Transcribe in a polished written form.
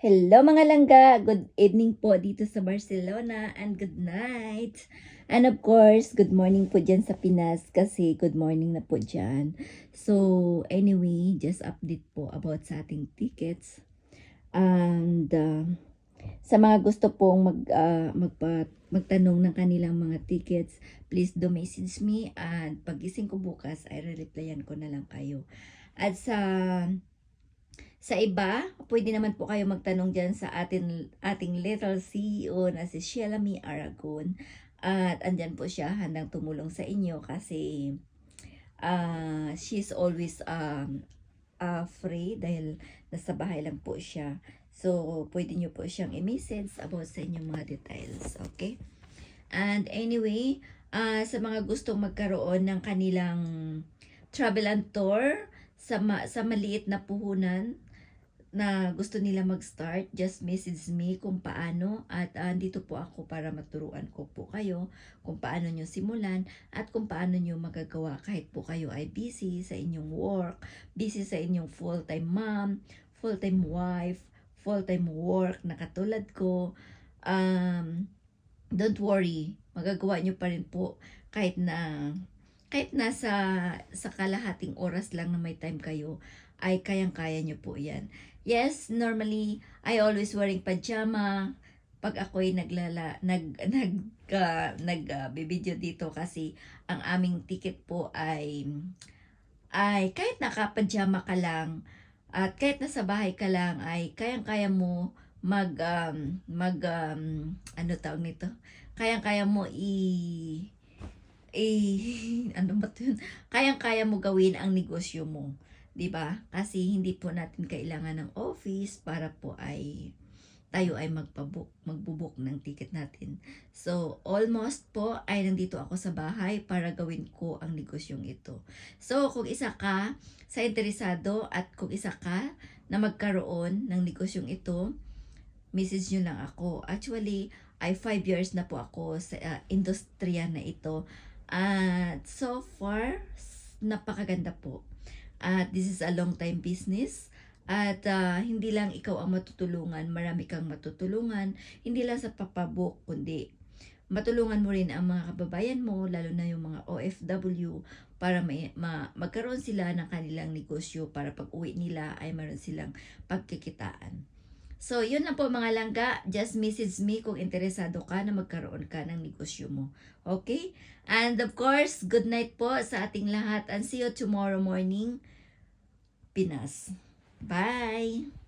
Hello mga langga! Good evening po dito sa Barcelona and good night! And of course, good morning po dyan sa Pinas kasi good morning na po dyan. So anyway, just update po about sa ating tickets. And sa mga gusto pong magtanong ng kanilang mga tickets, please do message me and pagising ko bukas ay re-replyan ko na lang kayo. At sa iba, pwede naman po kayo magtanong dyan sa ating little CEO na si Shelamy Aragon. At andyan po siya, handang tumulong sa inyo kasi she's always free dahil nasa bahay lang po siya. So, pwede nyo po siyang i-message about sa inyong mga details. Okay? And anyway, sa mga gustong magkaroon ng kanilang travel and tour sa maliit na puhunan, na gusto nila mag-start, just message me kung paano at dito po ako para maturuan ko po kayo kung paano nyo simulan at kung paano nyo magagawa kahit po kayo ay busy sa inyong work, busy sa inyong full-time mom, full-time wife, full-time work na katulad ko. Don't worry, magagawa nyo pa rin po kahit sa kalahating oras lang na may time kayo ay kayang-kaya nyo po yan. Yes, normally, I always wearing pajama pag ako'y bibideo dito kasi ang aming ticket po ay kahit naka-pajama ka lang at kahit nasa bahay ka lang ay kayang-kaya mo ano tawag nito? Kayang-kaya mo ano ba 'yun? Kayang-kaya mo gawin ang negosyo mo, 'di ba? Kasi hindi po natin kailangan ng office para po ay tayo ay magbubuk ng ticket natin. So, almost po ay nandito ako sa bahay para gawin ko ang negosyong ito. So, kung isa ka sa interesado at kung isa ka na magkaroon ng negosyong ito, message nyo lang ako. Actually, ay 5 years na po ako sa industriya na ito. At so far, napakaganda po. At this is a long time business. At hindi lang ikaw ang matutulungan, marami kang matutulungan. Hindi lang sa papabook, kundi matulungan mo rin ang mga kababayan mo, lalo na yung mga OFW, para magkaroon sila ng kanilang negosyo para pag uwi nila ay meron silang pagkikitaan. So, yun lang po mga langga. Just message me kung interesado ka na magkaroon ka ng negosyo mo. Okay? And of course, good night po sa ating lahat and see you tomorrow morning, Pinas. Bye!